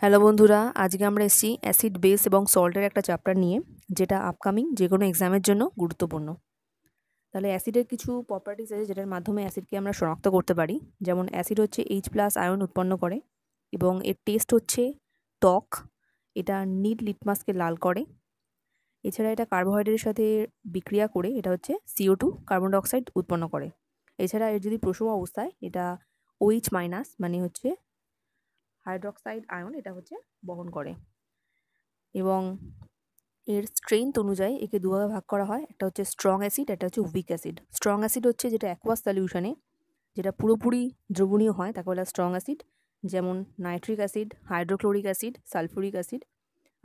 Hello বন্ধুরা, আজকে আমরা এসেছি অ্যাসিড বেস এবং সল্টের একটা চ্যাপ্টার নিয়ে, যেটা আপকামিং যে কোনো এক্সামের জন্য গুরুত্বপূর্ণ। তাহলে অ্যাসিডের কিছু প্রপার্টিস আছে যেটার মাধ্যমে অ্যাসিডকে আমরা শনাক্ত করতে পারি। যেমন অ্যাসিড হচ্ছে H+ আয়ন উৎপন্ন করে এবং এর টেস্ট হচ্ছে টক। এটা নীল লিটমাসকে লাল করে। এছাড়া এটা কার্বোহাইড্রেটের সাথে বিক্রিয়া করে এটা হচ্ছে CO2 কার্বন ডাইঅক্সাইড উৎপন্ন করে। এছাড়া এর যদি প্রসম অবস্থায় এটা OH- মানে হচ্ছে হাইড্রক্সাইড আয়ন এটা হচ্ছে বহন করে। এবং এর স্ট্রেংথ অনুযায়ী একে দুভাগে ভাগ করা হয়, একটা হচ্ছে স্ট্রং অ্যাসিড, একটা হচ্ছে উইক অ্যাসিড। স্ট্রং অ্যাসিড হচ্ছে যেটা অ্যাকোয়াস সলিউশনে যেটা পুরোপুরি দ্রবণীয় হয় তাকে বলা স্ট্রং অ্যাসিড, যেমন nitric acid, hydrochloric acid, sulphuric acid.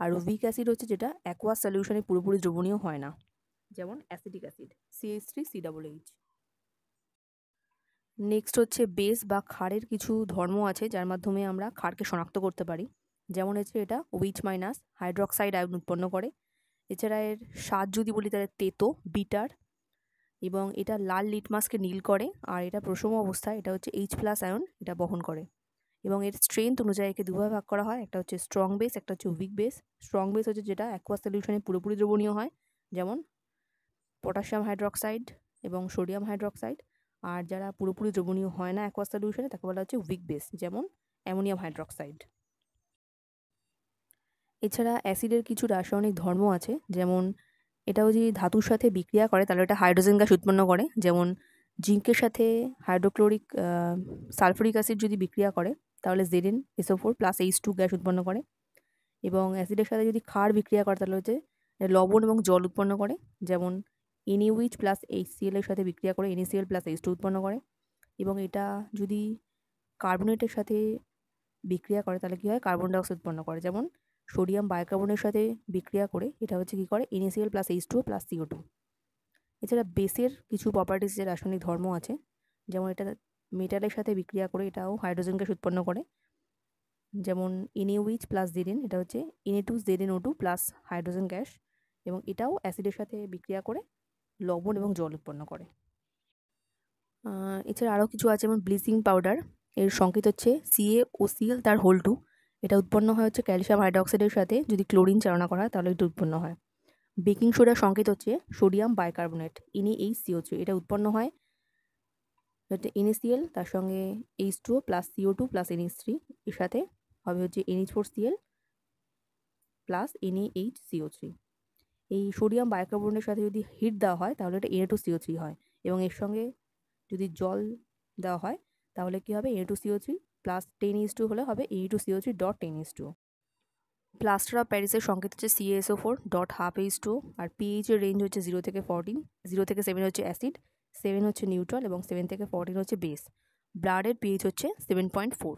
আর উইক অ্যাসিড হচ্ছে যেটা অ্যাকোয়াস সলিউশনে পুরোপুরি দ্রবণীয় হয় না, যেমন অ্যাসিটিক অ্যাসিড CH3CH। নেক্সট হচ্ছে বেস বা ক্ষারের কিছু ধর্ম আছে যার মাধ্যমে আমরা ক্ষারকে শনাক্ত করতে পারি। যেমন হচ্ছে এটা OH- হাইড্রক্সাইড আয়ন উৎপন্ন করে। এছাড়া এর স্বাদ যদি বলি তাহলে তেতো, বিটার, এবং এটা লাল লিটমাসকে নীল করে। আর এটা প্রসম অবস্থায় এটা হচ্ছে H+ আয়ন এটা বহন করে। এবং এর স্ট্রেংথ অনুযায়ী একে দুভাবে ভাগ করা হয়, একটা হচ্ছে স্ট্রং বেস, একটা হচ্ছে উইক বেস। স্ট্রং বেস হচ্ছে যেটা অ্যাকোয়াস সলিউশনে পুরোপুরি দ্রবণীয় হয়, যেমন পটাশিয়াম হাইড্রক্সাইড এবং সোডিয়াম হাইড্রক্সাইড। আর যারা পুরোপুরি দ্রবণীয় হয় না অ্যাকোয়াস সলিউশনে তাকে বলা হচ্ছে উইক বেস, যেমন অ্যামোনিয়াম হাইড্রক্সাইড। এছাড়া অ্যাসিডের কিছু রাসায়নিক ধর্ম আছে, যেমন এটাও যদি ধাতুর সাথে বিক্রিয়া করে তাহলে এটা হাইড্রোজেন গ্যাস উৎপন্ন করে। যেমন জিঙ্কের সাথে হাইড্রোক্লোরিক সালফুরিক অ্যাসিড যদি বিক্রিয়া করে তাহলে ZnSO4 + H2 গ্যাস উৎপন্ন করে। এবং অ্যাসিডের সাথে যদি ক্ষার বিক্রিয়া করে তাহলে হচ্ছে লবণ এবং জল উৎপন্ন করে। যেমন NaOH + HCl এর সাথে বিক্রিয়া করে NaCl + H2 উৎপন্ন করে। এবং এটা যদি কার্বনেটের সাথে বিক্রিয়া করে তাহলে কী হয়, কার্বন ডাইঅক্সাইড উৎপন্ন করে। যেমন সোডিয়াম বাইকার্বনের সাথে বিক্রিয়া করে এটা হচ্ছে কী করে, NaCl + H2O + CO2। এছাড়া বেসের কিছু প্রপার্টিস যে রাসায়নিক ধর্ম আছে, যেমন এটা মেটালের সাথে বিক্রিয়া করে এটাও হাইড্রোজেন গ্যাস উৎপন্ন করে। যেমন NaOH + Zn এটা হচ্ছে Na2ZnO2 + হাইড্রোজেন গ্যাস, এবং এটাও অ্যাসিডের সাথে বিক্রিয়া করে লবণ এবং জল উৎপন্ন করে। এছাড়া আরও কিছু আছে, যেমন ব্লিচিং পাউডার, এর সংকেত হচ্ছে CaOCl তার হোল 2। এটা উৎপন্ন হয় হচ্ছে ক্যালসিয়াম হাইড্রক্সাইডের সাথে যদি ক্লোরিন চালনা করা হয় তাহলে এটা উৎপন্ন হয়। বেকিং সোডার সংকেত হচ্ছে সোডিয়াম বাইকার্বনেট NaHCO3। এটা উৎপন্ন হয় হচ্ছে NaCl তার সঙ্গে H2O + CO2 + NH3 এর সাথে হবে হচ্ছে NH4Cl + NaHCO3। এই সোডিয়াম বাইকার্বনেটের সাথে যদি হিট দেওয়া হয় তাহলে এটা Na2CO3 হয়, এবং এর সঙ্গে যদি জল দেওয়া হয় তাহলে কী হবে, Na2CO3 + 10H2 হলে হবে Na2CO3.10H2। প্লাস্টার অফ প্যারিসের সংকেত হচ্ছে CaSO4.12H2O। আর pH এর রেঞ্জ হচ্ছে 0 থেকে 14। 0 থেকে 7 হচ্ছে অ্যাসিড, 7 হচ্ছে নিউট্রাল এবং 7 থেকে 14 হচ্ছে বেস। ব্লাডের pH হচ্ছে 7.4।